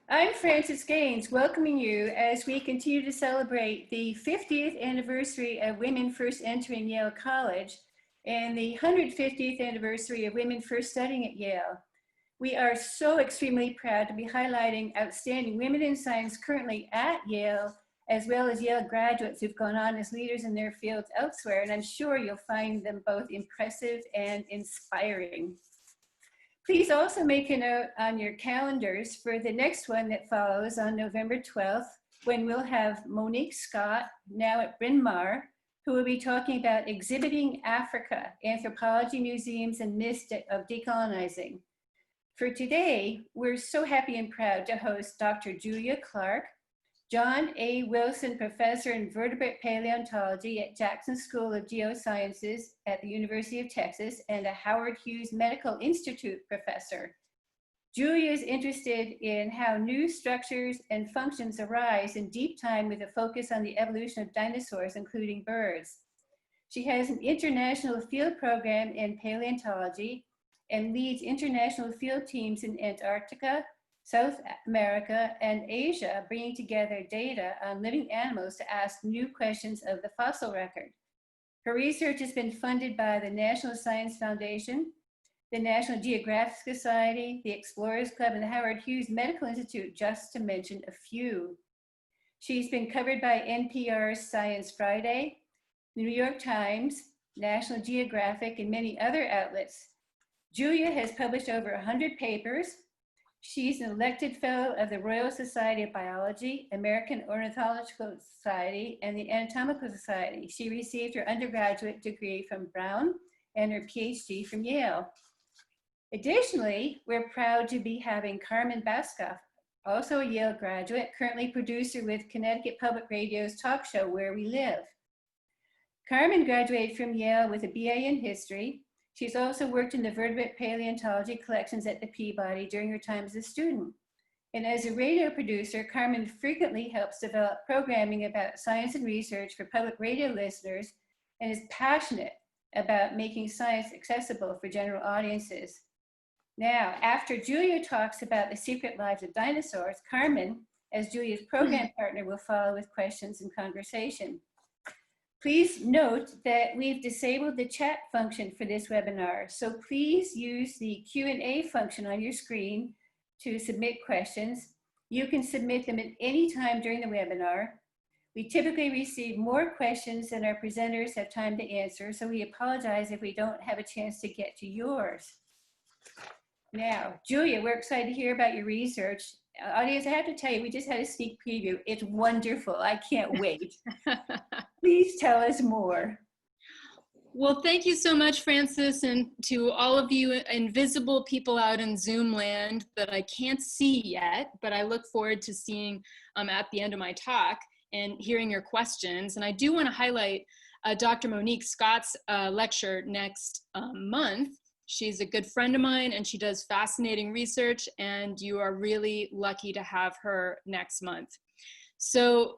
I'm Frances Gaines, welcoming you as we continue to celebrate the 50th anniversary of women first entering Yale College and the 150th anniversary of women first studying at Yale. We are so extremely proud to be highlighting outstanding women in science currently at Yale, as well as Yale graduates who've gone on as leaders in their fields elsewhere, and I'm sure you'll find them both impressive and inspiring. Please also make a note on your calendars for the next one that follows on November 12th, when we'll have Monique Scott, now at Bryn Mawr, who will be talking about exhibiting Africa, anthropology museums and myths of decolonizing. For today, we're so happy and proud to host Dr. Julia Clarke, John A. Wilson Professor in Vertebrate Paleontology at Jackson School of Geosciences at the University of Texas and a Howard Hughes Medical Institute professor. Julia is interested in how new structures and functions arise in deep time with a focus on the evolution of dinosaurs, including birds. She has an international field program in paleontology and leads international field teams in Antarctica, South America, and Asia, bringing together data on living animals to ask new questions of the fossil record. Her research has been funded by the National Science Foundation, the National Geographic Society, the Explorers Club, and the Howard Hughes Medical Institute, just to mention a few. She's been covered by NPR's Science Friday, the New York Times, National Geographic, and many other outlets. Julia has published over 100 papers. She's an elected fellow of the Royal Society of Biology, American Ornithological Society, and the Anatomical Society. She received her undergraduate degree from Brown and her PhD from Yale. Additionally, we're proud to be having Carmen Baskauf, also a Yale graduate, currently producer with Connecticut Public Radio's talk show, Where We Live. Carmen graduated from Yale with a BA in history. She's also worked in the vertebrate paleontology collections at the Peabody during her time as a student. And as a radio producer, Carmen frequently helps develop programming about science and research for public radio listeners and is passionate about making science accessible for general audiences. Now, after Julia talks about the secret lives of dinosaurs, Carmen, as Julia's program partner, will follow with questions and conversation. Please note that we've disabled the chat function for this webinar, so please use the Q&A function on your screen to submit questions. You can submit them at any time during the webinar. We typically receive more questions than our presenters have time to answer, so we apologize if we don't have a chance to get to yours. Now, Julia, we're excited to hear about your research. Audience, I have to tell you, we just had a sneak preview. It's wonderful. I can't wait. Please tell us more. Well, thank you so much, Frances, and to all of you invisible people out in Zoom land that I can't see yet, but I look forward to seeing at the end of my talk and hearing your questions. And I do want to highlight Dr. Monique Scott's lecture next month. She's a good friend of mine and she does fascinating research, and you are really lucky to have her next month. So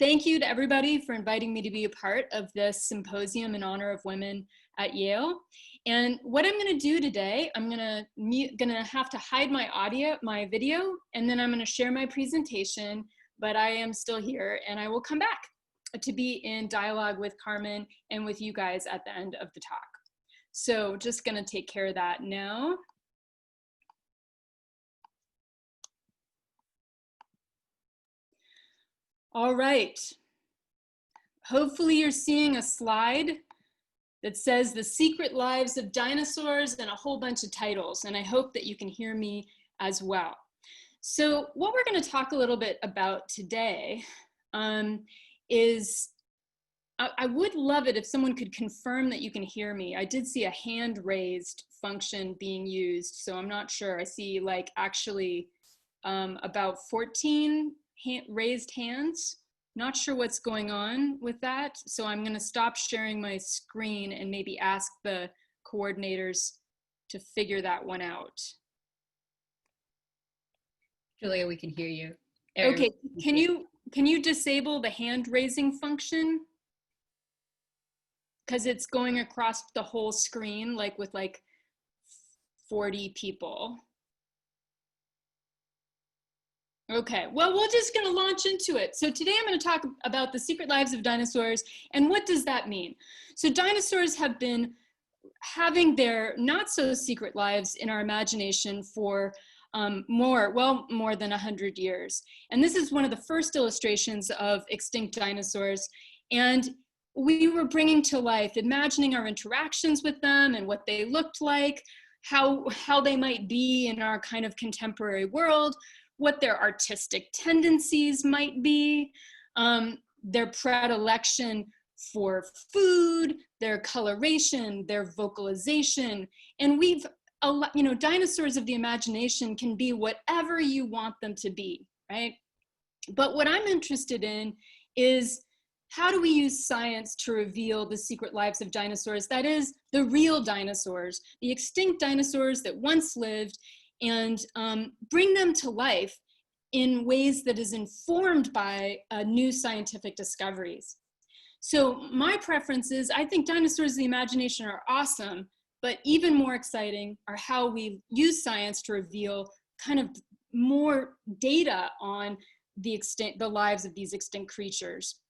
thank you to everybody for inviting me to be a part of this symposium in honor of women at Yale. And what I'm going to do today, I'm gonna have to hide my video, and then I'm going to share my presentation, but I am still here and I will come back to be in dialogue with Carmen and with you guys at the end of the talk. So just going to take care of that now. All right. Hopefully you're seeing a slide that says The Secret Lives of Dinosaurs and a whole bunch of titles, and I hope that you can hear me as well. So what we're going to talk a little bit about today is I would love it if someone could confirm that you can hear me. I did see a hand raised function being used, so I'm not sure. I see like actually about 14 raised hands. Not sure what's going on with that. So I'm gonna stop sharing my screen and maybe ask the coordinators to figure that one out. Julia, we can hear you. Okay, can you disable the hand raising function? Because it's going across the whole screen, like with like 40 people. Okay, well, we're just going to launch into it. So today I'm going to talk about the secret lives of dinosaurs, and what does that mean? So dinosaurs have been having their not so secret lives in our imagination for more than 100 years. And this is one of the first illustrations of extinct dinosaurs. And we were bringing to life, imagining our interactions with them and what they looked like, how they might be in our kind of contemporary world, what their artistic tendencies might be, their predilection for food, their coloration, their vocalization. And dinosaurs of the imagination can be whatever you want them to be, right? But what I'm interested in is, how do we use science to reveal the secret lives of dinosaurs? That is, the real dinosaurs, the extinct dinosaurs that once lived, and bring them to life in ways that is informed by new scientific discoveries. So my preference is, I think dinosaurs of the imagination are awesome, but even more exciting are how we use science to reveal kind of more data on the lives of these extinct creatures.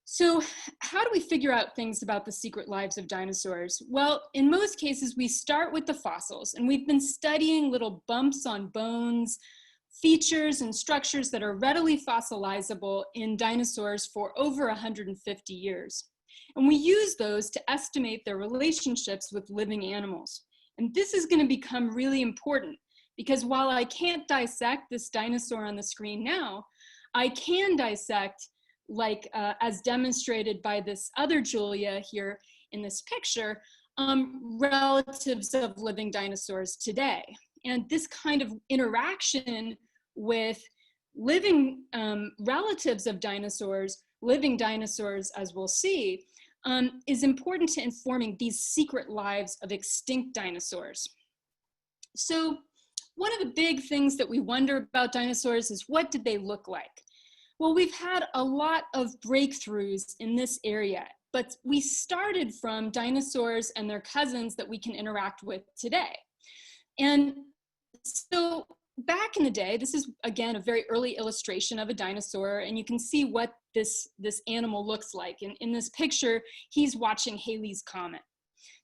So how do we figure out things about the secret lives of dinosaurs? Well, in most cases, we start with the fossils, and we've been studying little bumps on bones, features and structures that are readily fossilizable in dinosaurs for over 150 years. And we use those to estimate their relationships with living animals. And this is going to become really important, because while I can't dissect this dinosaur on the screen now, I can dissect, like as demonstrated by this other Julia here in this picture, relatives of living dinosaurs today. And this kind of interaction with living relatives of dinosaurs, living dinosaurs, as we'll see, is important to informing these secret lives of extinct dinosaurs. So one of the big things that we wonder about dinosaurs is, what did they look like? Well, we've had a lot of breakthroughs in this area, but we started from dinosaurs and their cousins that we can interact with today. And so back in the day, this is again a very early illustration of a dinosaur, and you can see what this animal looks like. And in this picture, he's watching Halley's Comet.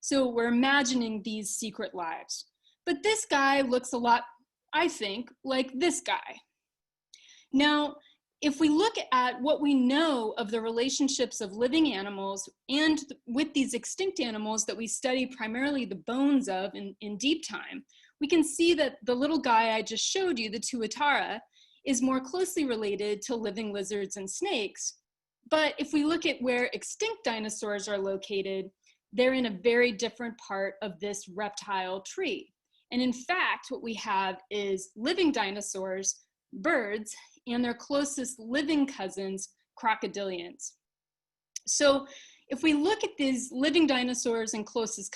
So we're imagining these secret lives. But this guy looks a lot, I think, like this guy. Now, if we look at what we know of the relationships of living animals and with these extinct animals that we study primarily the bones of in deep time, we can see that the little guy I just showed you, the tuatara, is more closely related to living lizards and snakes. But if we look at where extinct dinosaurs are located, they're in a very different part of this reptile tree. And in fact, what we have is living dinosaurs, birds, and their closest living cousins, crocodilians. So if we look at these living dinosaurs and closest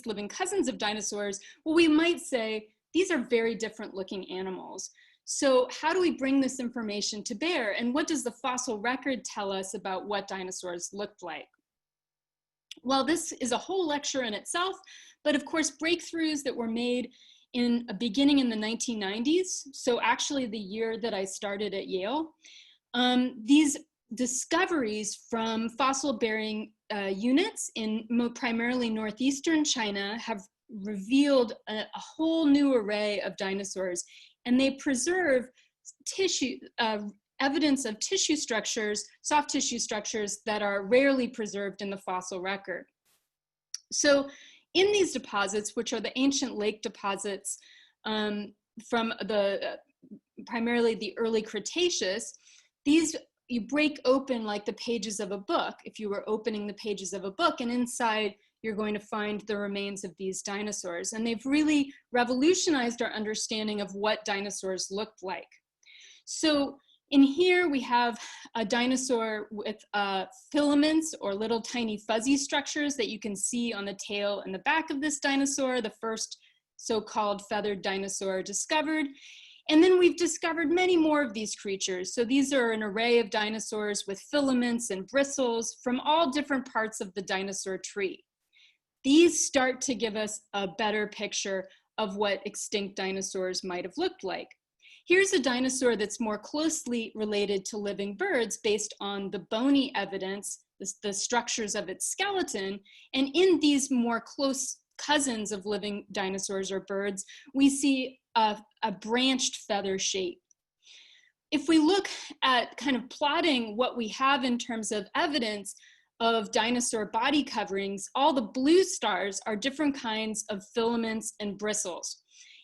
living cousins of dinosaurs, well, we might say these are very different looking animals. So how do we bring this information to bear? And what does the fossil record tell us about what dinosaurs looked like? Well, this is a whole lecture in itself, but of course, breakthroughs that were made beginning in the 1990s, so actually the year that I started at Yale, these discoveries from fossil-bearing units in primarily northeastern China have revealed a whole new array of dinosaurs, and they preserve tissue, evidence of tissue structures, soft tissue structures that are rarely preserved in the fossil record. So in these deposits, which are the ancient lake deposits from primarily the early Cretaceous, these you break open like the pages of a book, if you were opening the pages of a book, and inside you're going to find the remains of these dinosaurs. And they've really revolutionized our understanding of what dinosaurs looked like. So in here we have a dinosaur with filaments or little tiny fuzzy structures that you can see on the tail and the back of this dinosaur, the first so-called feathered dinosaur discovered. And then we've discovered many more of these creatures. So these are an array of dinosaurs with filaments and bristles from all different parts of the dinosaur tree. These start to give us a better picture of what extinct dinosaurs might have looked like. here's a dinosaur that's more closely related to living birds based on the bony evidence, the structures of its skeleton. And in these more close cousins of living dinosaurs or birds, we see a branched feather shape. If we look at kind of plotting what we have in terms of evidence of dinosaur body coverings, all the blue stars are different kinds of filaments and bristles.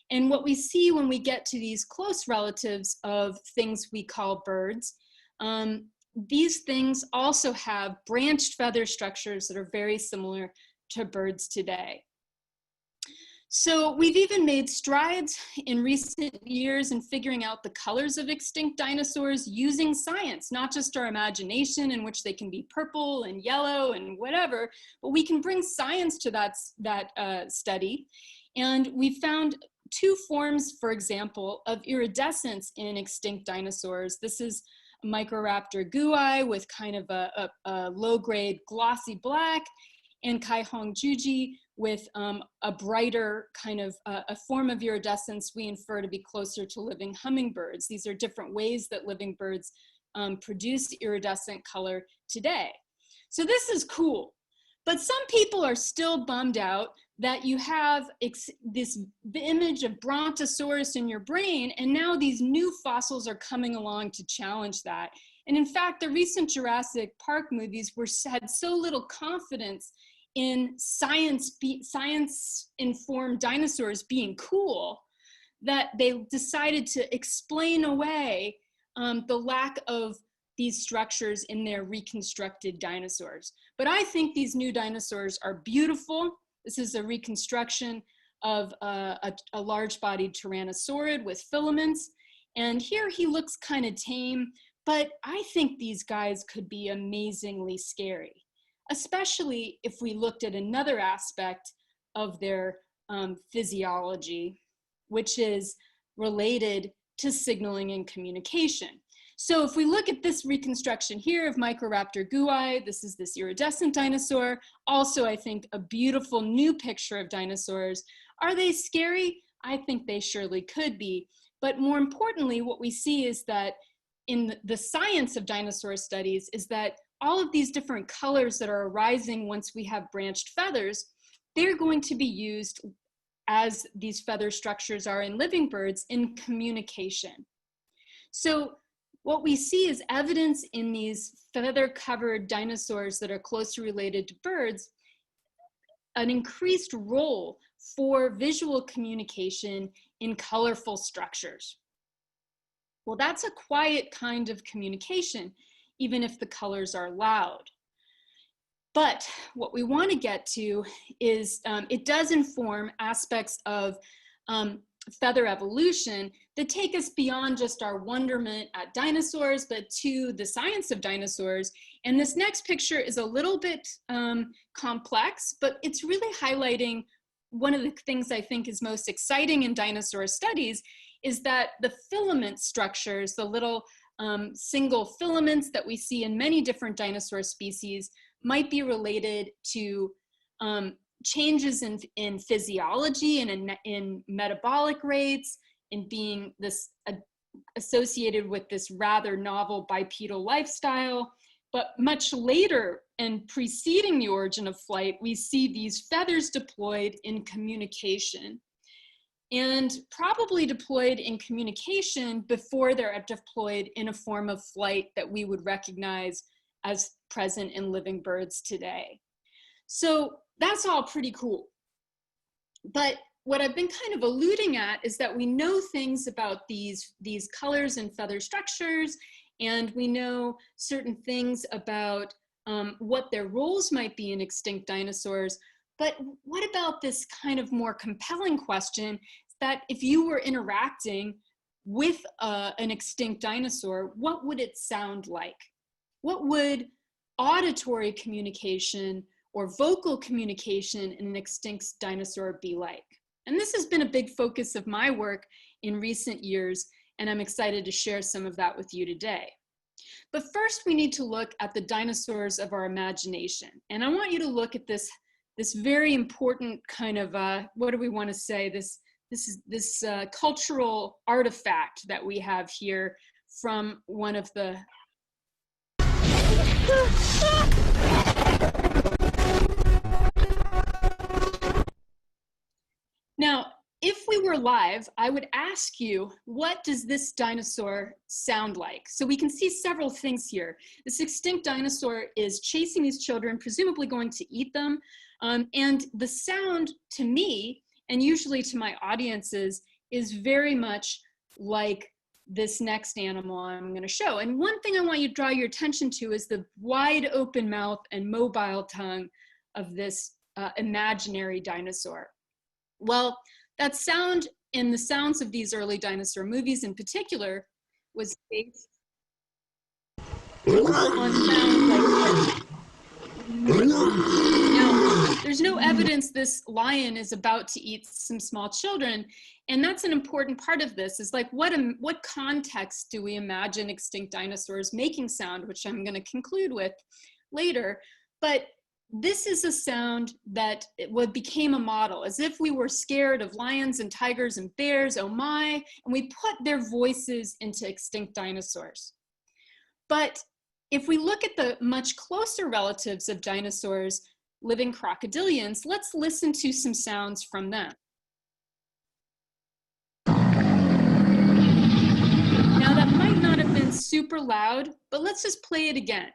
And what we see when we get to these close relatives of things we call birds, these things also have branched feather structures that are very similar to birds today. So we've even made strides in recent years in figuring out the colors of extinct dinosaurs using science, not just our imagination, in which they can be purple and yellow and whatever, but we can bring science to that study. And we found two forms, for example, of iridescence in extinct dinosaurs. This is Microraptor guai with kind of a low-grade glossy black, and Kaihongjuji with a brighter kind of a form of iridescence we infer to be closer to living hummingbirds. These are different ways that living birds produce iridescent color today. So this is cool, but some people are still bummed out that you have the image of Brontosaurus in your brain, and now these new fossils are coming along to challenge that. And in fact, the recent Jurassic Park movies had so little confidence in science-informed dinosaurs being cool that they decided to explain away the lack of these structures in their reconstructed dinosaurs. But I think these new dinosaurs are beautiful. This is a reconstruction of a large-bodied tyrannosaurid with filaments. And here he looks kind of tame, but I think these guys could be amazingly scary, especially if we looked at another aspect of their physiology, which is related to signaling and communication. So if we look at this reconstruction here of Microraptor guai, this is this iridescent dinosaur. Also, I think a beautiful new picture of dinosaurs. Are they scary? I think they surely could be. But more importantly, what we see is that in the science of dinosaur studies is that all of these different colors that are arising once we have branched feathers, they're going to be used as these feather structures are in living birds in communication. So what we see is evidence in these feather-covered dinosaurs that are closely related to birds, an increased role for visual communication in colorful structures. Well, that's a quiet kind of communication, even if the colors are loud. But what we want to get to is it does inform aspects of feather evolution that take us beyond just our wonderment at dinosaurs, but to the science of dinosaurs. And this next picture is a little bit complex, but it's really highlighting one of the things I think is most exciting in dinosaur studies is that the filament structures, the little single filaments that we see in many different dinosaur species might be related to changes in physiology and in metabolic rates, in being this associated with this rather novel bipedal lifestyle. But much later and preceding the origin of flight, we see these feathers deployed in communication, and probably deployed in communication before they're deployed in a form of flight that we would recognize as present in living birds today. So that's all pretty cool. But what I've been kind of alluding at is that we know things about these colors and feather structures, and we know certain things about what their roles might be in extinct dinosaurs. But what about this kind of more compelling question that if you were interacting with an extinct dinosaur, what would it sound like? What would auditory communication or vocal communication in an extinct dinosaur be like? And this has been a big focus of my work in recent years, and I'm excited to share some of that with you today. But first, we need to look at the dinosaurs of our imagination. And I want you to look at this very important kind of, what do we want to say, this this cultural artifact that we have here from one of the Now, if we were live, I would ask you, what does this dinosaur sound like? So we can see several things here. This extinct dinosaur is chasing these children, presumably going to eat them. And the sound to me, and usually to my audiences, is very much like this next animal I'm going to show. And one thing I want you to draw your attention to is the wide open mouth and mobile tongue of this imaginary dinosaur. Well, that sound and the sounds of these early dinosaur movies in particular was based on sounds like now, there's no evidence this lion is about to eat some small children, and that's an important part of this, is like what context do we imagine extinct dinosaurs making sound, which I'm going to conclude with later. But this is a sound that became a model, as if we were scared of lions and tigers and bears, oh my, and we put their voices into extinct dinosaurs. But if we look at the much closer relatives of dinosaurs, living crocodilians, let's listen to some sounds from them. Now that might not have been super loud, but let's just play it again.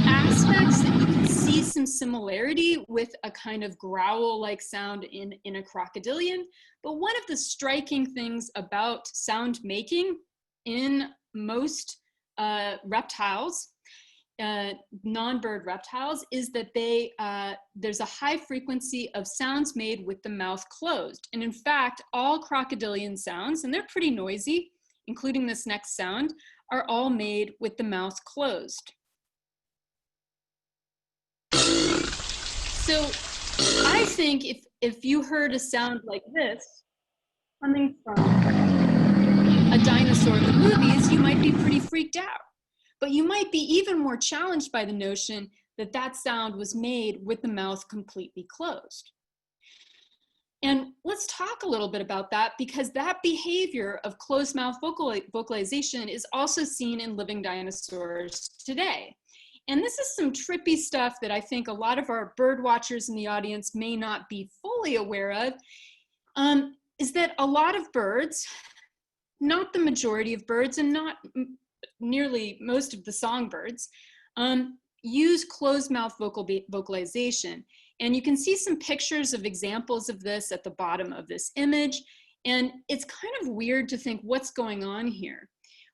Aspects that you can see some similarity with a kind of growl-like sound in a crocodilian. But one of the striking things about sound making in most reptiles, non-bird reptiles, is that there's a high frequency of sounds made with the mouth closed. And in fact, all crocodilian sounds, and they're pretty noisy, including this next sound, are all made with the mouth closed. So I think if you heard a sound like this coming from a dinosaur in the movies, you might be pretty freaked out. But you might be even more challenged by the notion that that sound was made with the mouth completely closed. And let's talk a little bit about that, because that behavior of closed mouth vocalization is also seen in living dinosaurs today. And this is some trippy stuff that I think a lot of our bird watchers in the audience may not be fully aware of, is that a lot of birds, not the majority of birds and not nearly most of the songbirds, use closed mouth vocalization. And you can see some pictures of examples of this at the bottom of this image. And it's kind of weird to think, what's going on here?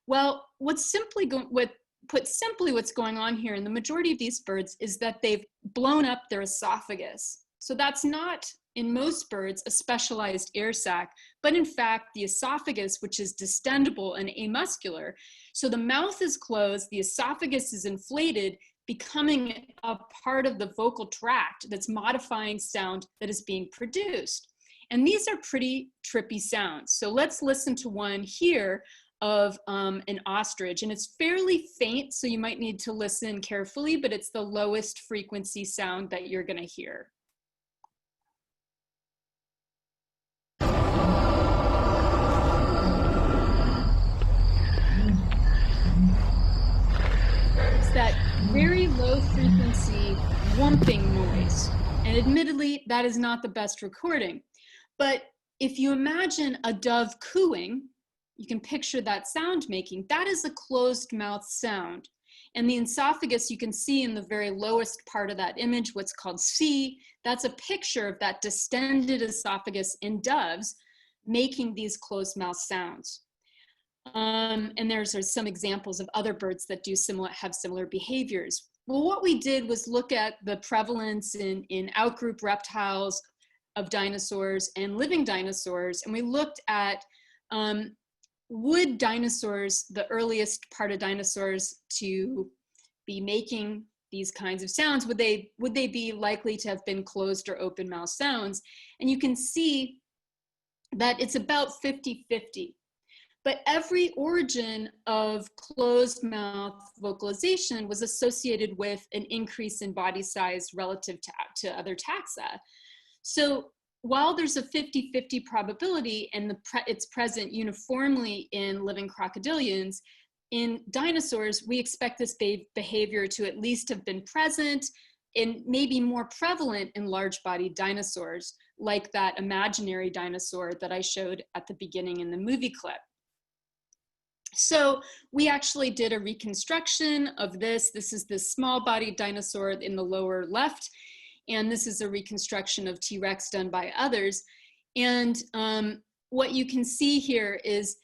Well, put simply, what's going on here in the majority of these birds is that they've blown up their esophagus. So that's not, in most birds, a specialized air sac, but in fact, the esophagus, which is distendable and amuscular. So the mouth is closed, the esophagus is inflated, becoming a part of the vocal tract that's modifying sound that is being produced. And these are pretty trippy sounds. So let's listen to one here of an ostrich, and it's fairly faint, so you might need to listen carefully, but it's the lowest frequency sound that you're going to hear. It's that very low frequency whumping noise, and admittedly, that is not the best recording. But if you imagine a dove cooing, you can picture that sound making. That is a closed mouth sound. And the esophagus, you can see in the very lowest part of that image, what's called C. That's a picture of that distended esophagus in doves making these closed mouth sounds. And there's some examples of other birds that have similar behaviors. Well, what we did was look at the prevalence in outgroup reptiles of dinosaurs and living dinosaurs, and we looked at would dinosaurs, the earliest part of dinosaurs to be making these kinds of sounds, would they be likely to have been closed or open mouth sounds? And you can see that it's about 50-50. But every origin of closed mouth vocalization was associated with an increase in body size relative to other taxa. So while there's a 50-50 probability and it's present uniformly in living crocodilians, in dinosaurs, we expect this behavior to at least have been present and maybe more prevalent in large-bodied dinosaurs, like that imaginary dinosaur that I showed at the beginning in the movie clip. So we actually did a reconstruction of this. This is this small-bodied dinosaur in the lower left, and this is a reconstruction of T-Rex done by others. And what you can see here is,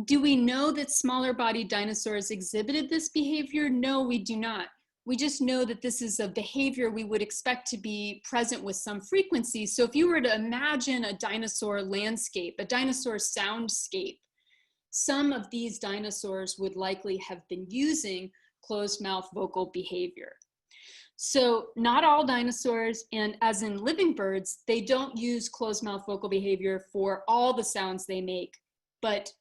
do we know that smaller-bodied dinosaurs exhibited this behavior? No, we do not. We just know that this is a behavior we would expect to be present with some frequency. So if you were to imagine a dinosaur landscape, a dinosaur soundscape, some of these dinosaurs would likely have been using closed mouth vocal behavior. So not all dinosaurs, and as in living birds, they don't use closed mouth vocal behavior for all the sounds they make, but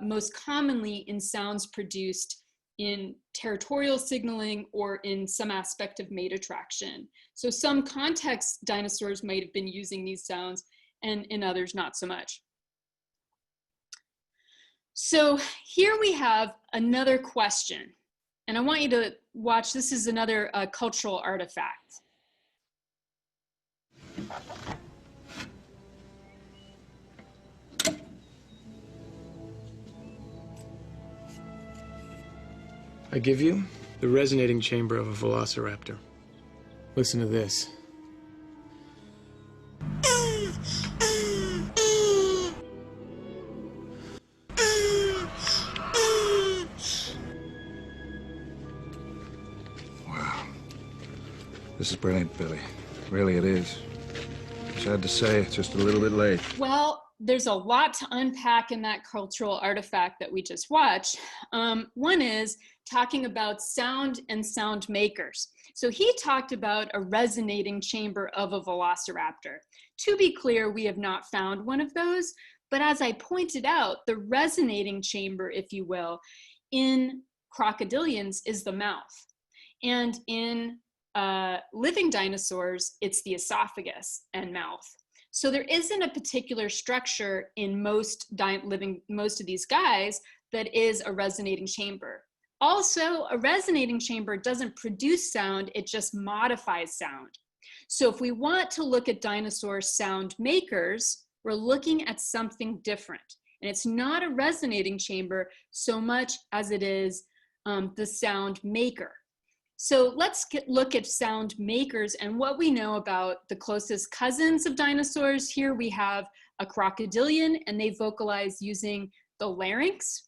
most commonly in sounds produced in territorial signaling or in some aspect of mate attraction. So some context dinosaurs might have been using these sounds, and in others not so much. So here we have another question, and I want you to watch. This is another cultural artifact. I give you the resonating chamber of a velociraptor. Listen to this. Wow. This is brilliant, Billy. Really, it is. Sad to say, it's just a little bit late. Well, there's a lot to unpack in that cultural artifact that we just watched. One is talking about sound and sound makers. So he talked about a resonating chamber of a velociraptor. To be clear, we have not found one of those, but as I pointed out, the resonating chamber, if you will, in crocodilians is the mouth. And in living dinosaurs, it's the esophagus and mouth. So there isn't a particular structure in most of these guys that is a resonating chamber. Also, a resonating chamber doesn't produce sound, it just modifies sound. So if we want to look at dinosaur sound makers, we're looking at something different. And it's not a resonating chamber so much as it is the sound maker. So let's look at sound makers and what we know about the closest cousins of dinosaurs. Here we have a crocodilian, and they vocalize using the larynx.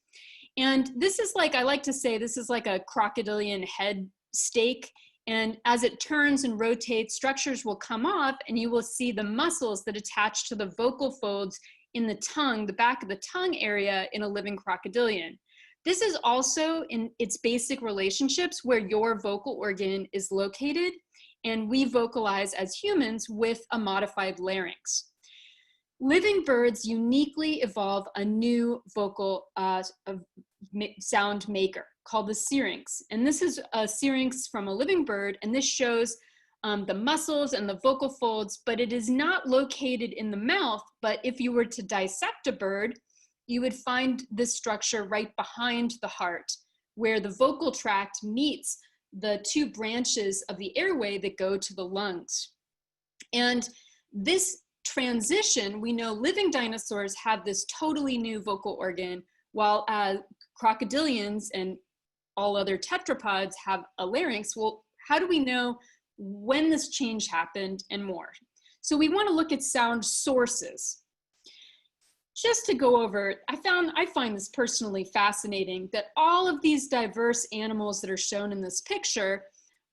And this is like, I like to say, this is like a crocodilian head steak. And as it turns and rotates, structures will come off, and you will see the muscles that attach to the vocal folds in the tongue, the back of the tongue area in a living crocodilian. This is also in its basic relationships where your vocal organ is located, and we vocalize as humans with a modified larynx. Living birds uniquely evolve a new vocal sound maker called the syrinx. And this is a syrinx from a living bird, and this shows the muscles and the vocal folds, but it is not located in the mouth. But if you were to dissect a bird, you would find this structure right behind the heart, where the vocal tract meets the two branches of the airway that go to the lungs. And this transition, we know living dinosaurs have this totally new vocal organ, while crocodilians and all other tetrapods have a larynx. Well, how do we know when this change happened and more? So we want to look at sound sources. Just to go over, I find this personally fascinating that all of these diverse animals that are shown in this picture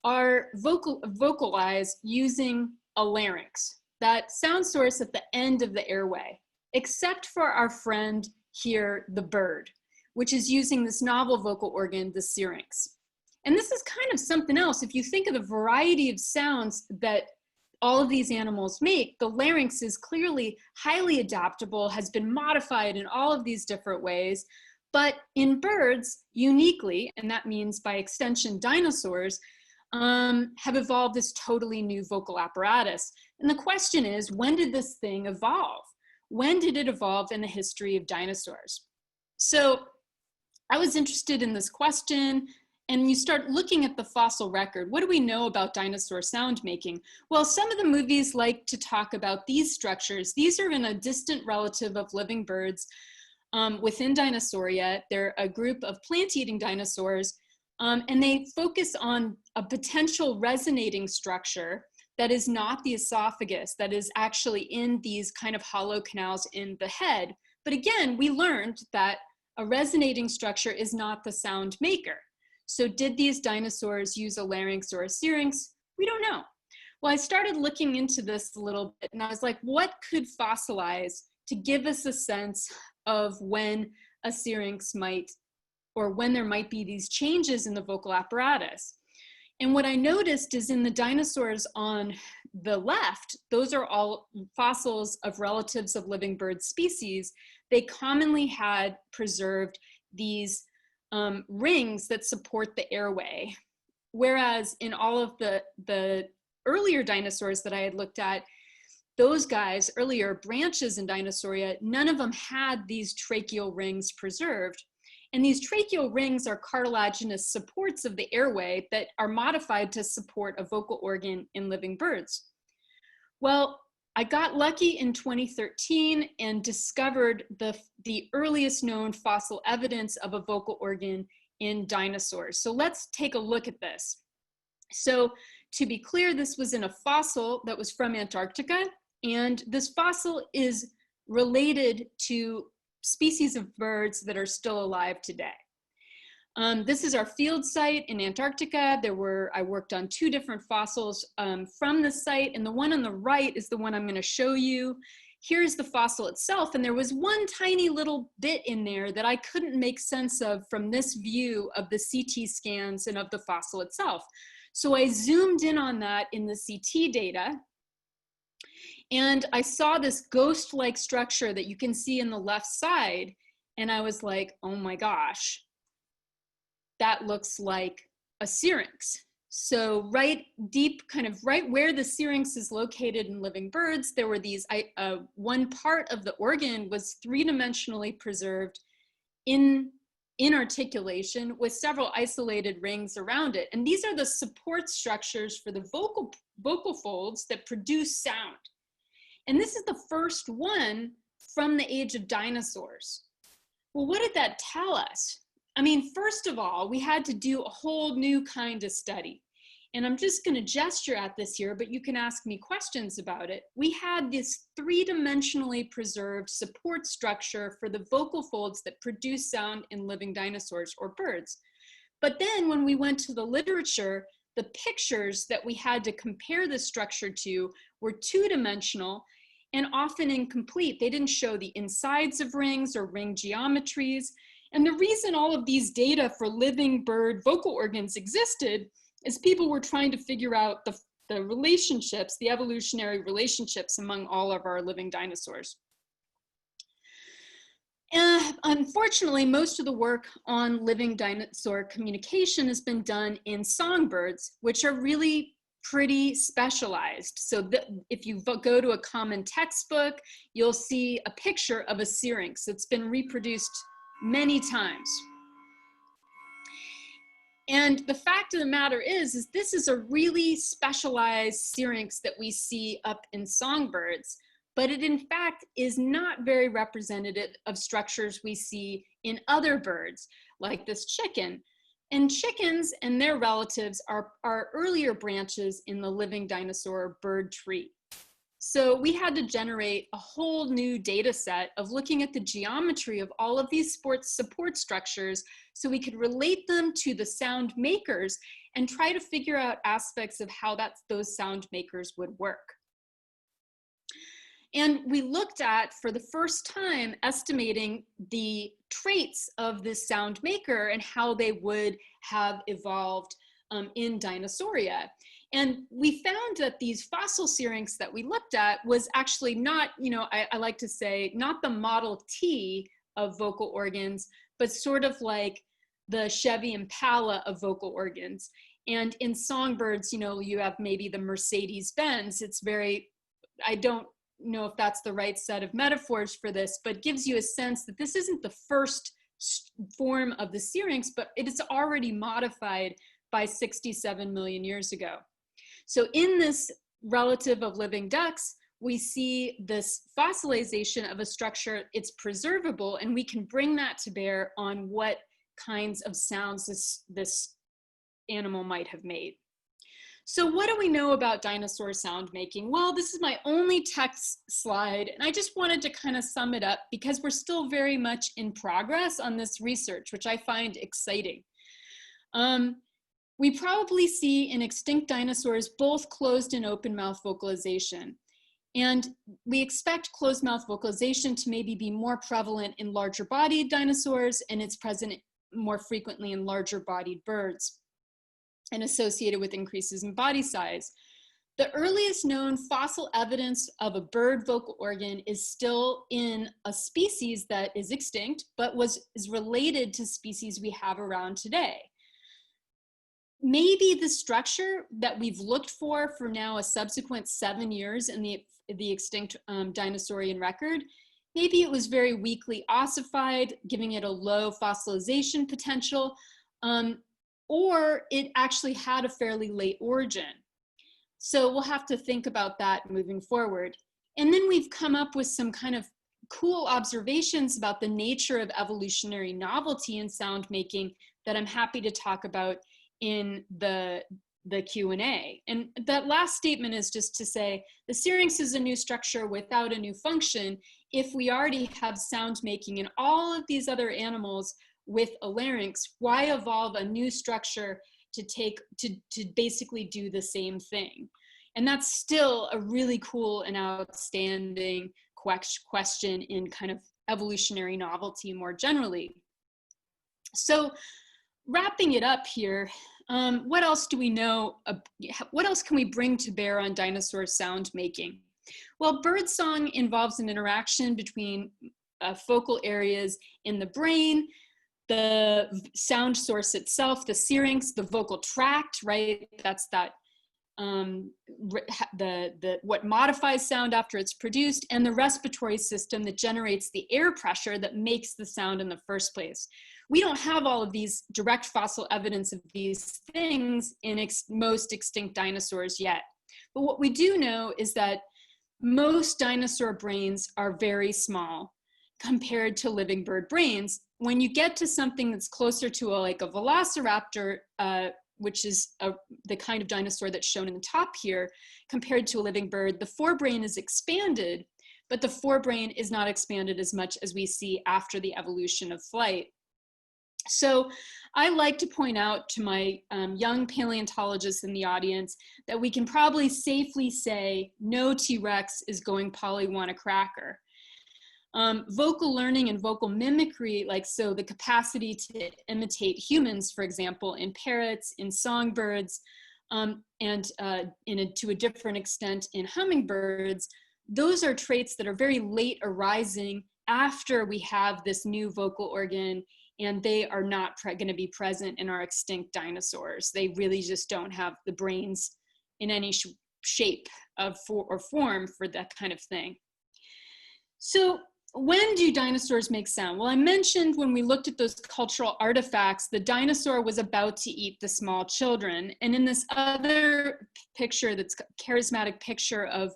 are vocalized using a larynx, that sound source at the end of the airway, except for our friend here, the bird, which is using this novel vocal organ, the syrinx. And this is kind of something else. If you think of the variety of sounds that all of these animals make, the larynx is clearly highly adaptable, has been modified in all of these different ways. But in birds, uniquely, and that means by extension dinosaurs, have evolved this totally new vocal apparatus. And the question is, when did this thing evolve? When did it evolve in the history of dinosaurs? So I was interested in this question, and you start looking at the fossil record. What do we know about dinosaur sound making? Well, some of the movies like to talk about these structures. These are in a distant relative of living birds within Dinosauria. They're a group of plant-eating dinosaurs, and they focus on a potential resonating structure that is not the esophagus, that is actually in these kind of hollow canals in the head. But again, we learned that a resonating structure is not the sound maker. So did these dinosaurs use a larynx or a syrinx? We don't know. Well, I started looking into this a little bit, and I was like, what could fossilize to give us a sense of when a syrinx might, or when there might be these changes in the vocal apparatus? And what I noticed is in the dinosaurs on the left, those are all fossils of relatives of living bird species. They commonly had preserved these rings that support the airway. Whereas in all of the earlier dinosaurs that I had looked at, those guys, earlier branches in Dinosauria, none of them had these tracheal rings preserved. And these tracheal rings are cartilaginous supports of the airway that are modified to support a vocal organ in living birds. Well, I got lucky in 2013 and discovered the earliest known fossil evidence of a vocal organ in dinosaurs. So let's take a look at this. So to be clear, this was in a fossil that was from Antarctica, and this fossil is related to species of birds that are still alive today. This is our field site in Antarctica. I worked on 2 different fossils from the site, and the one on the right is the one I'm going to show you. Here's the fossil itself, and there was one tiny little bit in there that I couldn't make sense of from this view of the CT scans and of the fossil itself. So I zoomed in on that in the CT data, and I saw this ghost-like structure that you can see in the left side, and I was like, oh my gosh, that looks like a syrinx. So right deep, kind of right where the syrinx is located in living birds, there were these, one part of the organ was 3-dimensionally preserved in articulation with several isolated rings around it. And these are the support structures for the vocal folds that produce sound. And this is the first one from the age of dinosaurs. Well, what did that tell us? I mean, first of all, we had to do a whole new kind of study. And I'm just going to gesture at this here, but you can ask me questions about it. We had this 3-dimensionally preserved support structure for the vocal folds that produce sound in living dinosaurs or birds. But then when we went to the literature, the pictures that we had to compare the structure to were 2-dimensional and often incomplete. They didn't show the insides of rings or ring geometries. And the reason all of these data for living bird vocal organs existed is people were trying to figure out the relationships, the evolutionary relationships among all of our living dinosaurs. Unfortunately, most of the work on living dinosaur communication has been done in songbirds, which are really pretty specialized. So if you go to a common textbook, you'll see a picture of a syrinx. It's been reproduced many times. And the fact of the matter is this is a really specialized syrinx that we see up in songbirds, but it in fact is not very representative of structures we see in other birds, like this chicken. And chickens and their relatives are earlier branches in the living dinosaur bird tree. So we had to generate a whole new data set of looking at the geometry of all of these support structures so we could relate them to the sound makers and try to figure out aspects of how those sound makers would work. And we looked at, for the first time, estimating the traits of this sound maker and how they would have evolved in Dinosauria. And we found that these fossil syrinx that we looked at was actually not, I like to say, not the Model T of vocal organs, but sort of like the Chevy Impala of vocal organs. And in songbirds, you have maybe the Mercedes Benz. It's very, I don't know if that's the right set of metaphors for this, but gives you a sense that this isn't the first form of the syrinx, but it is already modified by 67 million years ago. So in this relative of living ducks, we see this fossilization of a structure. It's preservable, and we can bring that to bear on what kinds of sounds this animal might have made. So what do we know about dinosaur sound making? Well, this is my only text slide, and I just wanted to kind of sum it up because we're still very much in progress on this research, which I find exciting. We probably see in extinct dinosaurs both closed and open mouth vocalization. And we expect closed mouth vocalization to maybe be more prevalent in larger bodied dinosaurs, and it's present more frequently in larger bodied birds and associated with increases in body size. The earliest known fossil evidence of a bird vocal organ is still in a species that is extinct, but is related to species we have around today. Maybe the structure that we've looked for now a subsequent 7 years in the extinct dinosaurian record, maybe it was very weakly ossified, giving it a low fossilization potential, or it actually had a fairly late origin. So we'll have to think about that moving forward. And then we've come up with some kind of cool observations about the nature of evolutionary novelty in sound making that I'm happy to talk about in the Q&A. And that last statement is just to say, the syrinx is a new structure without a new function. If we already have sound making in all of these other animals with a larynx, why evolve a new structure to basically do the same thing? And that's still a really cool and outstanding question in kind of evolutionary novelty more generally. So wrapping it up here, what else do we know? What else can we bring to bear on dinosaur sound making? Well, birdsong involves an interaction between focal areas in the brain, the sound source itself, the syrinx, the vocal tract, right? That's that what modifies sound after it's produced, and the respiratory system that generates the air pressure that makes the sound in the first place. We don't have all of these direct fossil evidence of these things in most extinct dinosaurs yet. But what we do know is that most dinosaur brains are very small compared to living bird brains. When you get to something that's closer to like a velociraptor, which is the kind of dinosaur that's shown in the top here, compared to a living bird, the forebrain is expanded, but the forebrain is not expanded as much as we see after the evolution of flight. So I like to point out to my young paleontologists in the audience that we can probably safely say no T-Rex is going polly-want a cracker. Vocal learning and vocal mimicry, so the capacity to imitate humans, for example, in parrots, in songbirds, and to a different extent in hummingbirds, those are traits that are very late arising after we have this new vocal organ, and they are not going to be present in our extinct dinosaurs. They really just don't have the brains in any shape or form for that kind of thing. So when do dinosaurs make sound? Well, I mentioned when we looked at those cultural artifacts, the dinosaur was about to eat the small children. And in this other picture, that's a charismatic picture of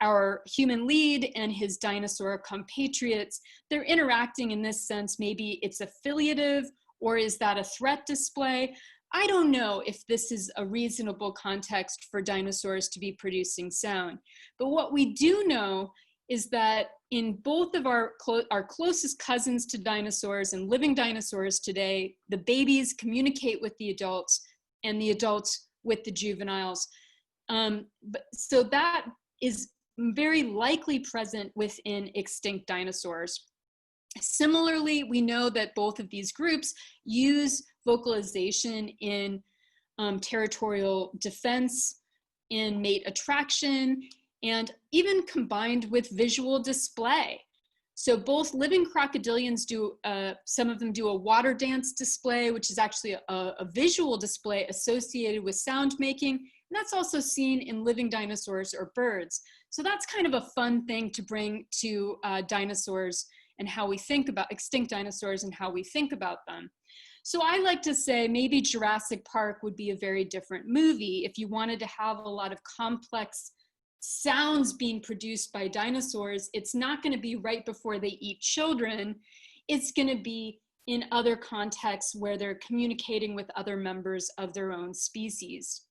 our human lead and his dinosaur compatriots, they're interacting in this sense. Maybe it's affiliative, or is that a threat display? I don't know if this is a reasonable context for dinosaurs to be producing sound. But what we do know is that in both of our closest cousins to dinosaurs and living dinosaurs today, the babies communicate with the adults and the adults with the juveniles. So that is very likely present within extinct dinosaurs. Similarly, we know that both of these groups use vocalization in territorial defense, in mate attraction, and even combined with visual display. So both living crocodilians do, some of them do a water dance display, which is actually a visual display associated with sound making. And that's also seen in living dinosaurs or birds. So that's kind of a fun thing to bring to dinosaurs and how we think about extinct dinosaurs and how we think about them. So I like to say maybe Jurassic Park would be a very different movie if you wanted to have a lot of complex sounds being produced by dinosaurs. It's not going to be right before they eat children. It's going to be in other contexts where they're communicating with other members of their own species.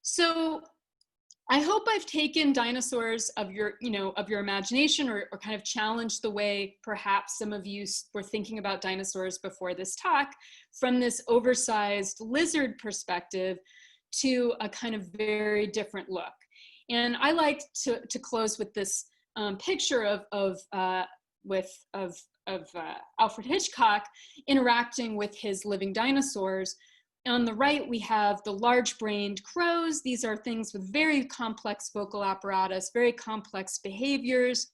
So I hope I've taken dinosaurs of your, of your imagination, or kind of challenged the way perhaps some of you were thinking about dinosaurs before this talk, from this oversized lizard perspective to a kind of very different look. And I like to close with this picture of Alfred Hitchcock interacting with his living dinosaurs. On the right, we have the large-brained crows. These are things with very complex vocal apparatus, very complex behaviors.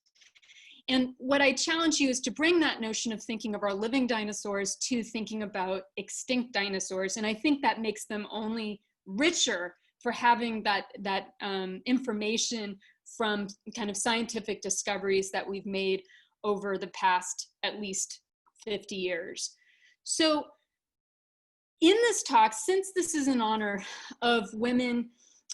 And what I challenge you is to bring that notion of thinking of our living dinosaurs to thinking about extinct dinosaurs. And I think that makes them only richer for having that information from kind of scientific discoveries that we've made over the past at least 50 years. So in this talk, since this is in honor of women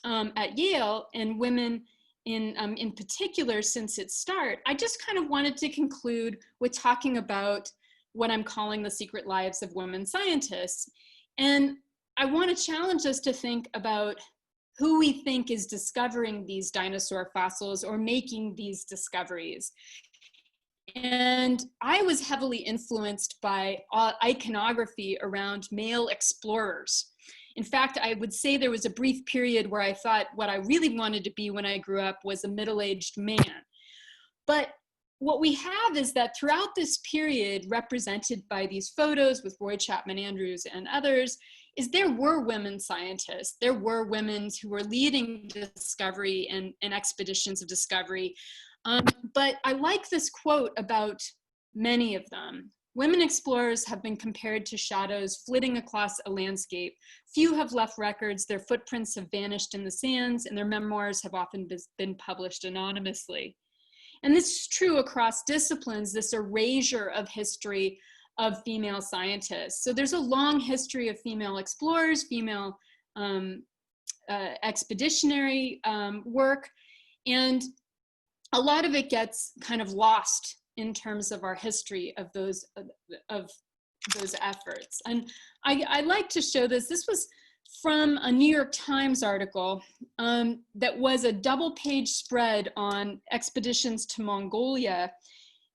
at Yale and women in particular since its start, I just kind of wanted to conclude with talking about what I'm calling the secret lives of women scientists. And I want to challenge us to think about who we think is discovering these dinosaur fossils or making these discoveries. And I was heavily influenced by iconography around male explorers. In fact, I would say there was a brief period where I thought what I really wanted to be when I grew up was a middle-aged man. But what we have is that throughout this period, represented by these photos with Roy Chapman Andrews and others, is there were women scientists. There were women who were leading discovery and expeditions of discovery. But I like this quote about many of them. Women explorers have been compared to shadows flitting across a landscape. Few have left records, their footprints have vanished in the sands, and their memoirs have often been published anonymously. And this is true across disciplines, this erasure of history of female scientists. So there's a long history of female explorers, female expeditionary work, and a lot of it gets kind of lost in terms of our history of those efforts. And I like to show this. This was from a New York Times article that was a double-page spread on expeditions to Mongolia,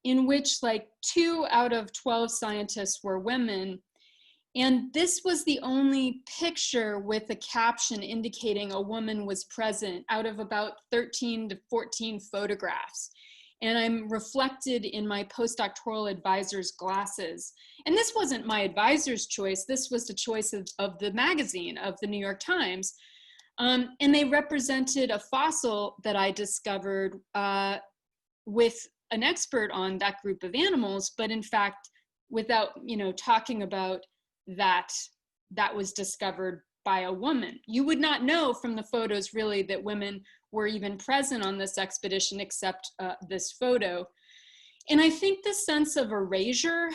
in which like 2 out of 12 scientists were women. And this was the only picture with a caption indicating a woman was present out of about 13 to 14 photographs. And I'm reflected in my postdoctoral advisor's glasses. And this wasn't my advisor's choice. This was the choice of the magazine, of the New York Times. And they represented a fossil that I discovered with an expert on that group of animals, but in fact, without talking about that was discovered by a woman. You would not know from the photos really that women were even present on this expedition except this photo. And I think the sense of erasure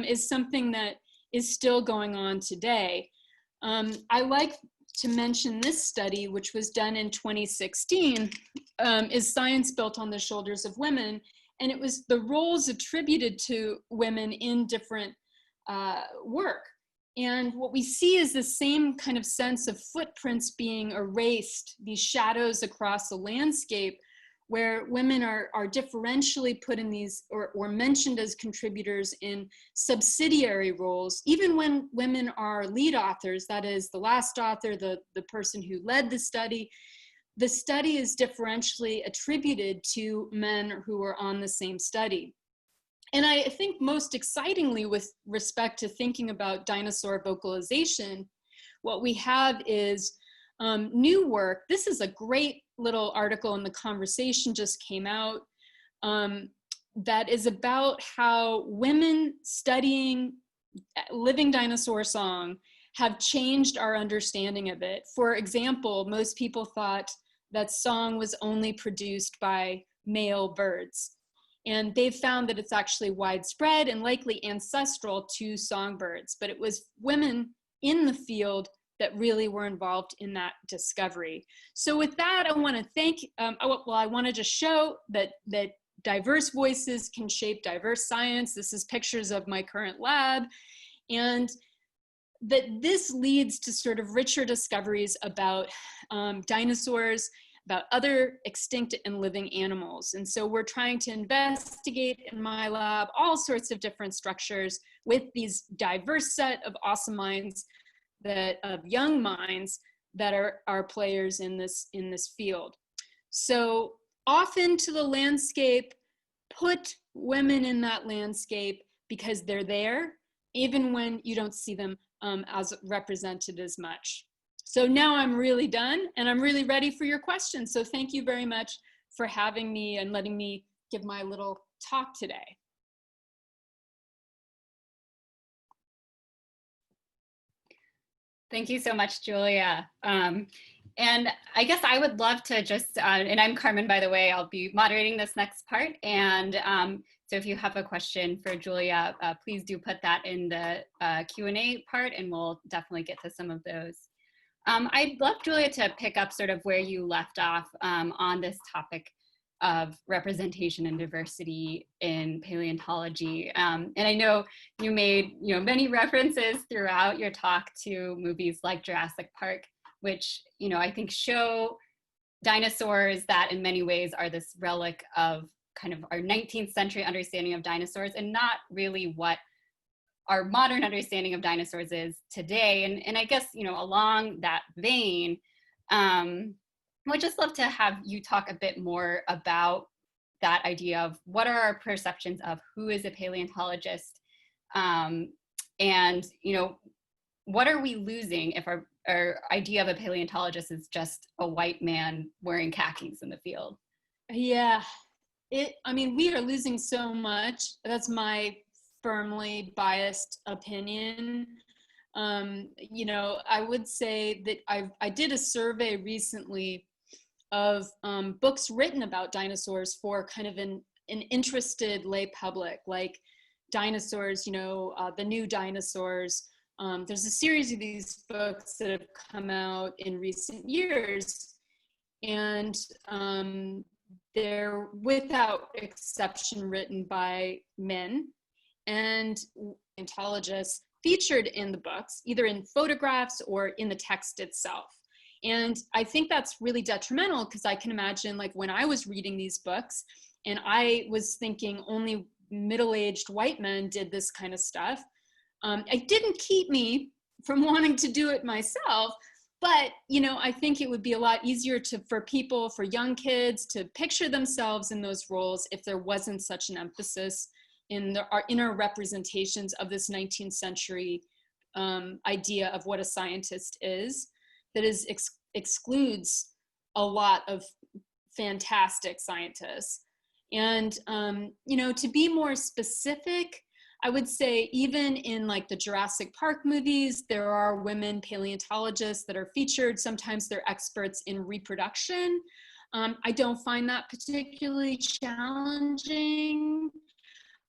is something that is still going on today. I like to mention this study, which was done in 2016, is Science Built on the Shoulders of Women. And it was the roles attributed to women in different work. And what we see is the same kind of sense of footprints being erased, these shadows across the landscape, where women are differentially put in these or mentioned as contributors in subsidiary roles, even when women are lead authors, that is the last author, the person who led the study is differentially attributed to men who are on the same study. And I think most excitingly with respect to thinking about dinosaur vocalization, what we have is new work. This is a great little article in The Conversation, just came out, that is about how women studying living dinosaur song have changed our understanding of it. For example, most people thought that song was only produced by male birds. And they've found that it's actually widespread and likely ancestral to songbirds, but it was women in the field that really were involved in that discovery. So with that, I want to thank, I want to just show that diverse voices can shape diverse science. This is pictures of my current lab, and that this leads to sort of richer discoveries about dinosaurs, about other extinct and living animals. And so we're trying to investigate in my lab all sorts of different structures with these diverse set of awesome minds, of young minds that are players in this field. So off into the landscape, put women in that landscape because they're there, even when you don't see them as represented as much. So now I'm really done and I'm really ready for your questions. So thank you very much for having me and letting me give my little talk today. Thank you so much, Julia. And I guess I would love to just, and I'm Carmen, by the way, I'll be moderating this next part. And so if you have a question for Julia, please do put that in the Q&A part and we'll definitely get to some of those. I'd love, Julia, to pick up sort of where you left off on this topic of representation and diversity in paleontology. And I know you made many references throughout your talk to movies like Jurassic Park, which I think show dinosaurs that in many ways are this relic of kind of our 19th century understanding of dinosaurs and not really what our modern understanding of dinosaurs is today. And I guess, along that vein, I'd just love to have you talk a bit more about that idea of what are our perceptions of who is a paleontologist, and what are we losing if our idea of a paleontologist is just a white man wearing khakis in the field? Yeah, we are losing so much. That's my firmly biased opinion. I would say that I did a survey recently of books written about dinosaurs for kind of an interested lay public, like Dinosaurs, the New Dinosaurs. There's a series of these books that have come out in recent years, and they're without exception written by men, and paleontologists featured in the books, either in photographs or in the text itself. And I think that's really detrimental because I can imagine, like, when I was reading these books and I was thinking only middle-aged white men did this kind of stuff, it didn't keep me from wanting to do it myself. But, I think it would be a lot easier for young kids to picture themselves in those roles if there wasn't such an emphasis in our inner representations of this 19th century idea of what a scientist is, that excludes a lot of fantastic scientists. And, to be more specific, I would say even in like the Jurassic Park movies, there are women paleontologists that are featured. Sometimes they're experts in reproduction. I don't find that particularly challenging.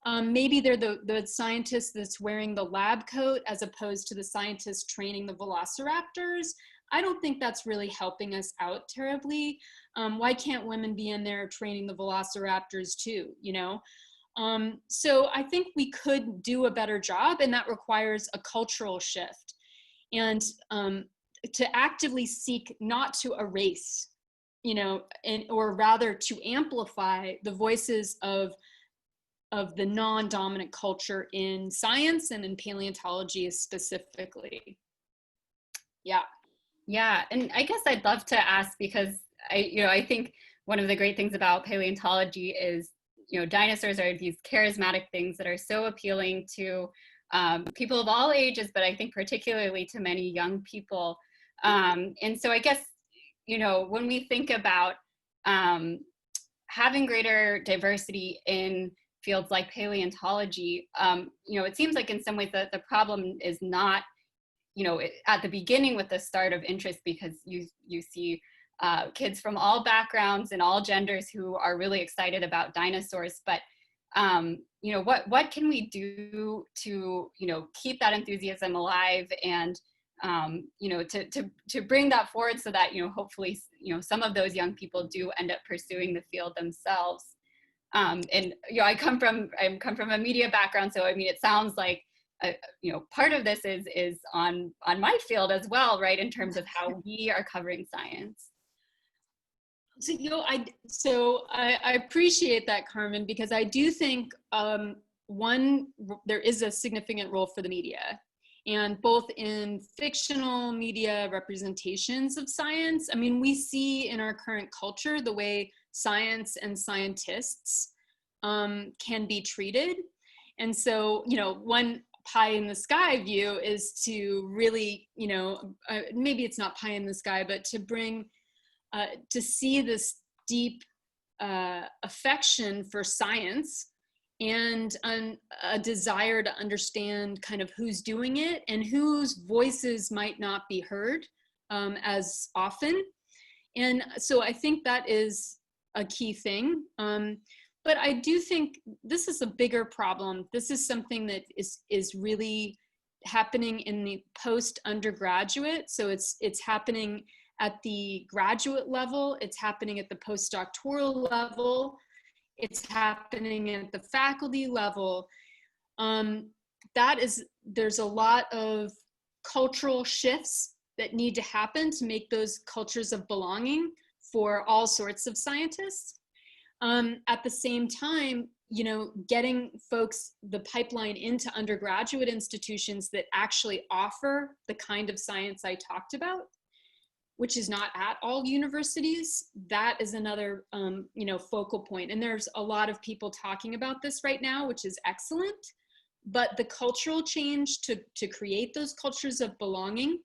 Maybe they're the scientist that's wearing the lab coat as opposed to the scientist training the velociraptors. I don't think that's really helping us out terribly. Why can't women be in there training the velociraptors too, So I think we could do a better job, and that requires a cultural shift. And to actively seek not to erase, or rather to amplify the voices of the non-dominant culture in science and in paleontology specifically. Yeah, and I guess I'd love to ask, because I think one of the great things about paleontology is, dinosaurs are these charismatic things that are so appealing to people of all ages, but I think particularly to many young people. And so I guess, you know, when we think about having greater diversity in fields like paleontology, you know, it seems like in some ways that the problem is not, you know, at the beginning with the start of interest, because you see kids from all backgrounds and all genders who are really excited about dinosaurs. But you know, what can we do to, you know, keep that enthusiasm alive, and you know, to bring that forward so that, you know, hopefully, you know, some of those young people do end up pursuing the field themselves. And you know, I come from a media background, so I mean, it sounds like you know, part of this is on my field as well, right, in terms of how we are covering science. So, you know, I appreciate that, Carmen, because I do think there is a significant role for the media, and both in fictional media representations of science. I mean, we see in our current culture the way science and scientists can be treated. And so, you know, one pie in the sky view is to really, you know, maybe it's not pie in the sky, but to bring, to see this deep affection for science and a desire to understand kind of who's doing it and whose voices might not be heard as often. And so I think that is a key thing. But I do think this is a bigger problem. This is something that is really happening in the post-undergraduate. So it's happening at the graduate level, it's happening at the postdoctoral level, it's happening at the faculty level. There's a lot of cultural shifts that need to happen to make those cultures of belonging for all sorts of scientists. At the same time, you know, getting folks the pipeline into undergraduate institutions that actually offer the kind of science I talked about, which is not at all universities, that is another, you know, focal point. And there's a lot of people talking about this right now, which is excellent. But the cultural change to create those cultures of belonging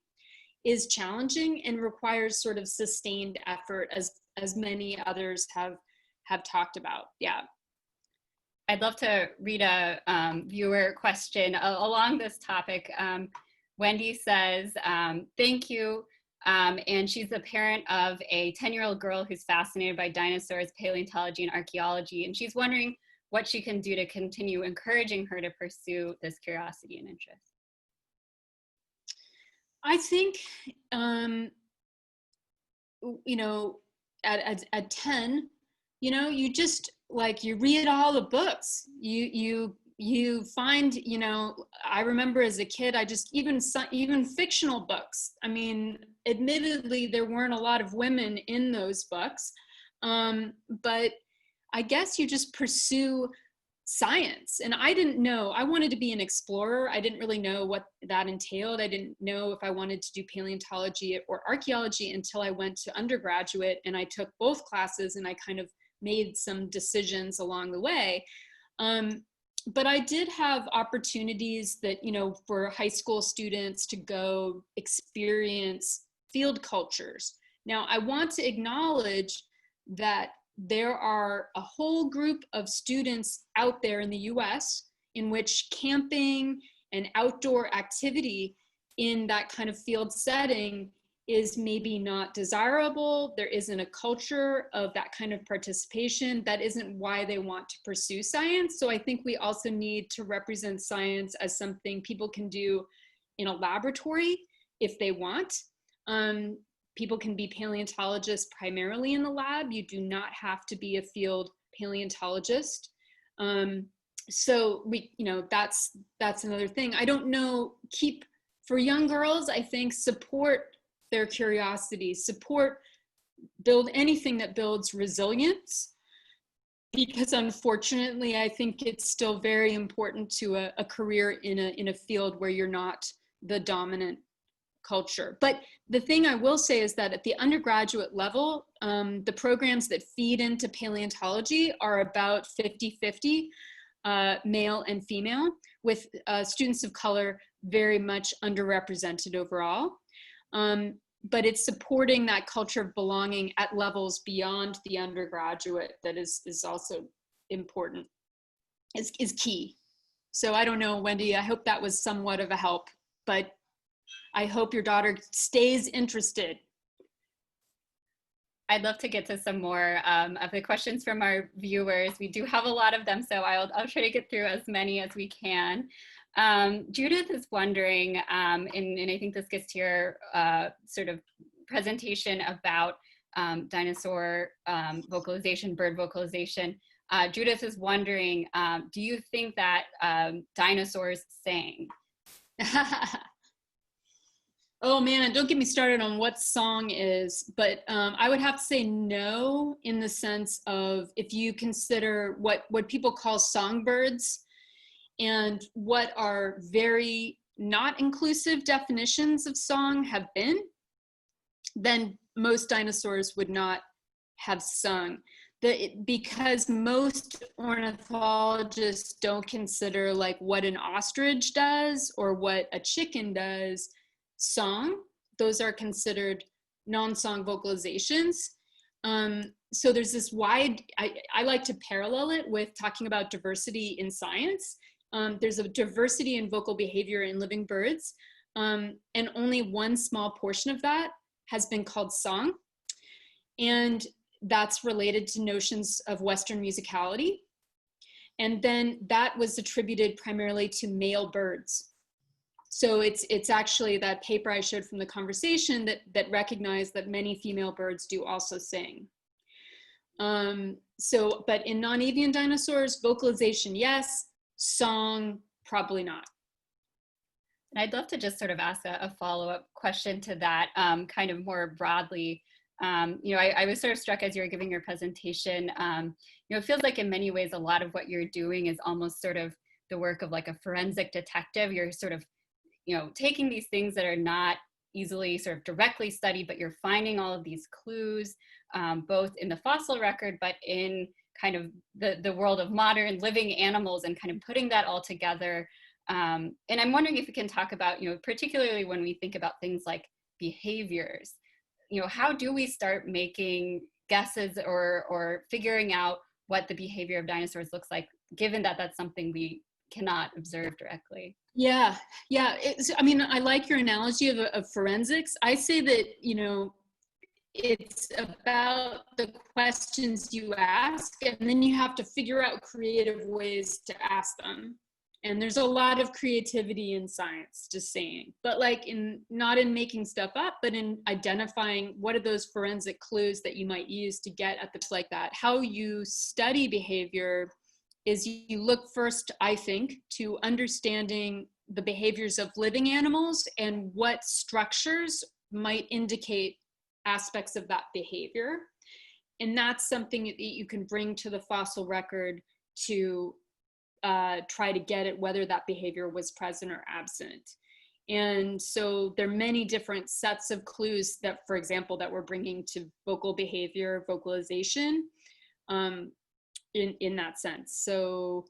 is challenging and requires sort of sustained effort, as many others have talked about. Yeah. I'd love to read a viewer question along this topic. Wendy says, thank you. And she's the parent of a 10-year-old girl who's fascinated by dinosaurs, paleontology, and archaeology. And she's wondering what she can do to continue encouraging her to pursue this curiosity and interest. I think, you know, at 10, you know, you just like, you read all the books, you find, you know, I remember as a kid, I just, even fictional books. I mean, admittedly, there weren't a lot of women in those books, but I guess you just pursue science. And I didn't know, I wanted to be an explorer. I didn't really know what that entailed. I didn't know if I wanted to do paleontology or archaeology until I went to undergraduate and I took both classes and I kind of made some decisions along the way. But I did have opportunities that, you know, for high school students to go experience field cultures. Now, I want to acknowledge that there are a whole group of students out there in the US in which camping and outdoor activity in that kind of field setting is maybe not desirable. There isn't a culture of that kind of participation. That isn't why they want to pursue science. So I think we also need to represent science as something people can do in a laboratory if they want. People can be paleontologists primarily in the lab. You do not have to be a field paleontologist. So we, you know, that's another thing. I don't know, for young girls, I think support their curiosity, build anything that builds resilience, because unfortunately, I think it's still very important to a career in a field where you're not the dominant culture. But the thing I will say is that at the undergraduate level, the programs that feed into paleontology are about 50-50. male and female, with students of color very much underrepresented overall. But it's supporting that culture of belonging at levels beyond the undergraduate that is also important, is key. So I don't know, Wendy, I hope that was somewhat of a help, but I hope your daughter stays interested. I'd love to get to some more of the questions from our viewers. We do have a lot of them, so I'll try to get through as many as we can. Judith is wondering, and I think this gets to your sort of presentation about dinosaur vocalization, bird vocalization. Judith is wondering, do you think that dinosaurs sang? Oh man, don't get me started on what song is, but I would have to say no, in the sense of, if you consider what people call songbirds and what are very not inclusive definitions of song have been, then most dinosaurs would not have sung. Because most ornithologists don't consider like what an ostrich does or what a chicken does song. Those are considered non-song vocalizations. So there's this wide, I like to parallel it with talking about diversity in science. There's a diversity in vocal behavior in living birds, and only one small portion of that has been called song. And that's related to notions of Western musicality. And then that was attributed primarily to male birds. So it's actually that paper I showed from the conversation that recognized that many female birds do also sing. But in non-avian dinosaurs, vocalization, yes, song, probably not. And I'd love to just sort of ask a follow-up question to that, kind of more broadly. I was sort of struck as you were giving your presentation, it feels like in many ways, a lot of what you're doing is almost sort of the work of like a forensic detective. You're sort of, taking these things that are not easily sort of directly studied, but you're finding all of these clues, both in the fossil record, but in kind of the world of modern living animals, and kind of putting that all together. And I'm wondering if you can talk about, particularly when we think about things like behaviors, how do we start making guesses or figuring out what the behavior of dinosaurs looks like, given that that's something we cannot observe directly? Yeah. I like your analogy of forensics. I say that, it's about the questions you ask, and then you have to figure out creative ways to ask them. And there's a lot of creativity in science, just saying, but like not in making stuff up, but in identifying what are those forensic clues that you might use to get at the like that. How you study behavior is you look first, I think, to understanding the behaviors of living animals and what structures might indicate aspects of that behavior. And that's something that you can bring to the fossil record to try to get at whether that behavior was present or absent. And so there are many different sets of clues that, for example, that we're bringing to vocal behavior, vocalization, in that sense. So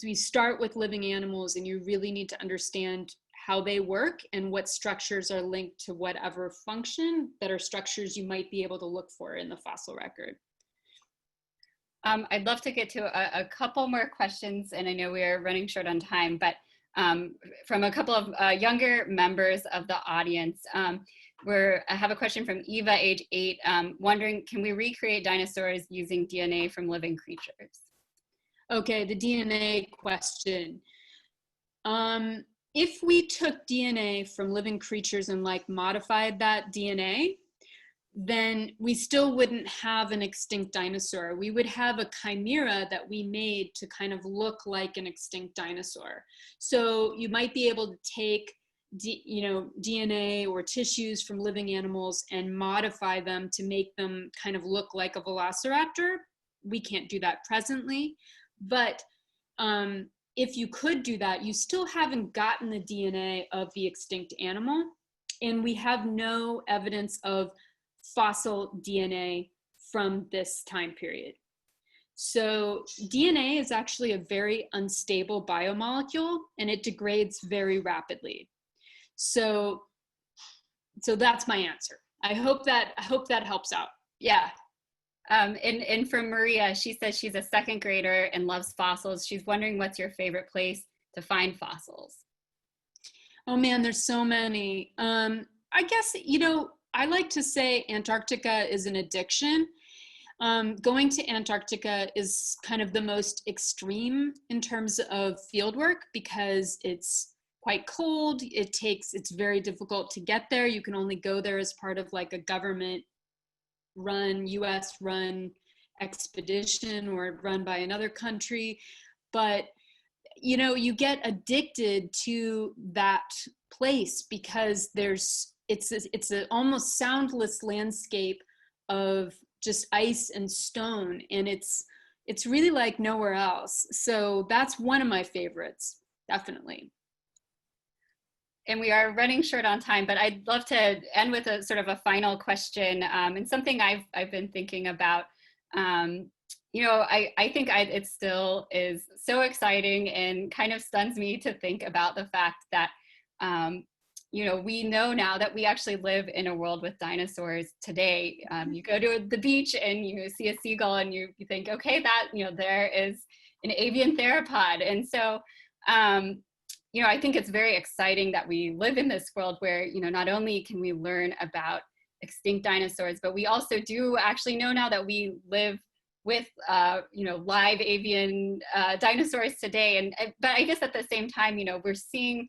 we start with living animals, and you really need to understand how they work and what structures are linked to whatever function that are structures you might be able to look for in the fossil record. I'd love to get to a couple more questions, and I know we are running short on time, but from a couple of younger members of the audience, I have a question from Eva, age 8, wondering, can we recreate dinosaurs using DNA from living creatures? Okay, the DNA question. If we took DNA from living creatures and like modified that DNA, then we still wouldn't have an extinct dinosaur. We would have a chimera that we made to kind of look like an extinct dinosaur. So you might be able to take DNA or tissues from living animals and modify them to make them kind of look like a velociraptor. We can't do that presently, but if you could do that, you still haven't gotten the DNA of the extinct animal, and we have no evidence of fossil DNA from this time period. So DNA is actually a very unstable biomolecule, and it degrades very rapidly. So that's my answer. I hope that helps out. Yeah. And from Maria, she says she's a second grader and loves fossils. She's wondering what's your favorite place to find fossils? Oh man, there's so many. I guess, I like to say Antarctica is an addiction. Going to Antarctica is kind of the most extreme in terms of fieldwork because it's quite cold. It's very difficult to get there. You can only go there as part of like a government run, US run expedition or run by another country. But, you get addicted to that place because it's an almost soundless landscape of just ice and stone, and it's really like nowhere else. So that's one of my favorites, definitely. And we are running short on time, but I'd love to end with a sort of a final question, and something I've been thinking about. I think it still is so exciting and kind of stuns me to think about the fact that we know now that we actually live in a world with dinosaurs today. You go to the beach and you see a seagull and you think, okay, that, there is an avian theropod. And so, I think it's very exciting that we live in this world where, not only can we learn about extinct dinosaurs, but we also do actually know now that we live with, live avian dinosaurs today. But I guess at the same time, we're seeing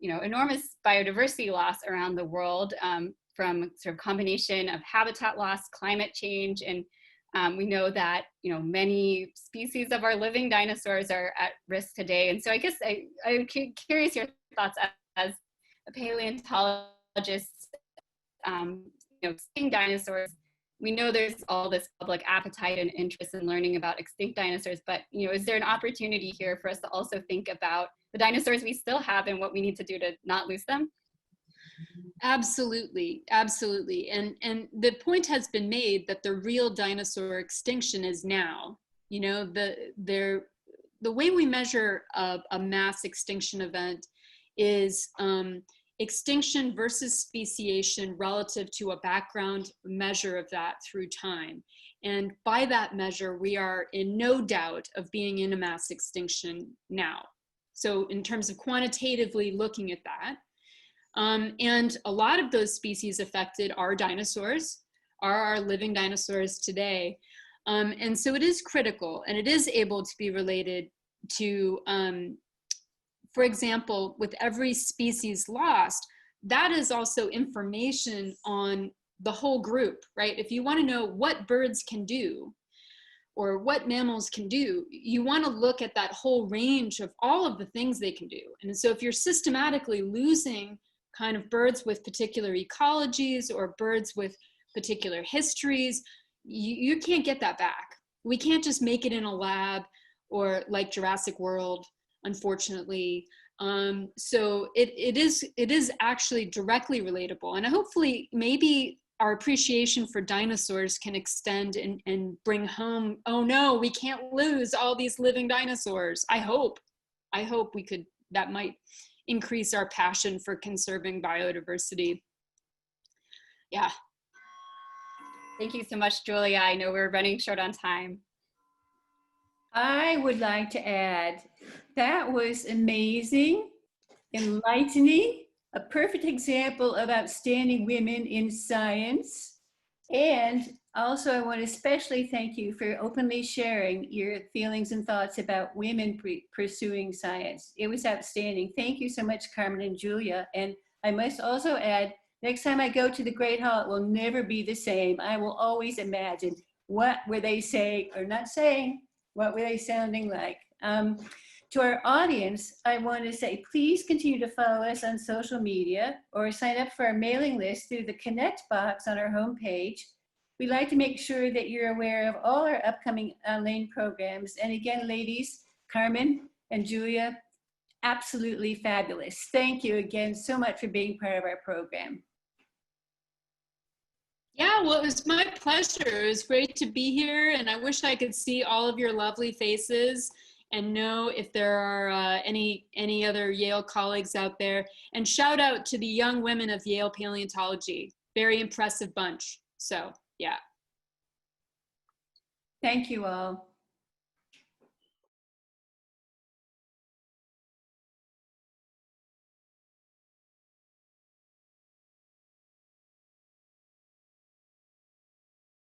enormous biodiversity loss around the world from sort of combination of habitat loss, climate change, and we know that many species of our living dinosaurs are at risk today. And so I guess I'm curious your thoughts as a paleontologist. Extinct dinosaurs. We know there's all this public appetite and interest in learning about extinct dinosaurs, but is there an opportunity here for us to also think about the dinosaurs we still have and what we need to do to not lose them? Absolutely, absolutely. And the point has been made that the real dinosaur extinction is now. The way we measure a mass extinction event is extinction versus speciation relative to a background measure of that through time. And by that measure, we are in no doubt of being in a mass extinction now. So in terms of quantitatively looking at that, and a lot of those species affected are dinosaurs, are our living dinosaurs today. And so it is critical, and it is able to be related to, for example, with every species lost, that is also information on the whole group, right? If you want to know what birds can do or what mammals can do, you want to look at that whole range of all of the things they can do. And so if you're systematically losing kind of birds with particular ecologies or birds with particular histories, you can't get that back. We can't just make it in a lab or like Jurassic World, unfortunately. So it is actually directly relatable. And hopefully maybe our appreciation for dinosaurs can extend and bring home, oh no, we can't lose all these living dinosaurs. I hope that might increase our passion for conserving biodiversity. Yeah. Thank you so much, Julia. I know we're running short on time. I would like to add, that was amazing, enlightening, a perfect example of outstanding women in science. And also, I want to especially thank you for openly sharing your feelings and thoughts about women pursuing science. It was outstanding. Thank you so much, Carmen and Julia. And I must also add, next time I go to the Great Hall, it will never be the same. I will always imagine, what were they saying or not saying? What were they sounding like? To our audience, I want to say, please continue to follow us on social media or sign up for our mailing list through the Connect box on our homepage. We'd like to make sure that you're aware of all our upcoming online programs. And again, ladies, Carmen and Julia, absolutely fabulous. Thank you again so much for being part of our program. Yeah, well, it was my pleasure. It was great to be here, and I wish I could see all of your lovely faces and know if there are any other Yale colleagues out there. And shout out to the young women of Yale Paleontology. Very impressive bunch. So, yeah. Thank you all.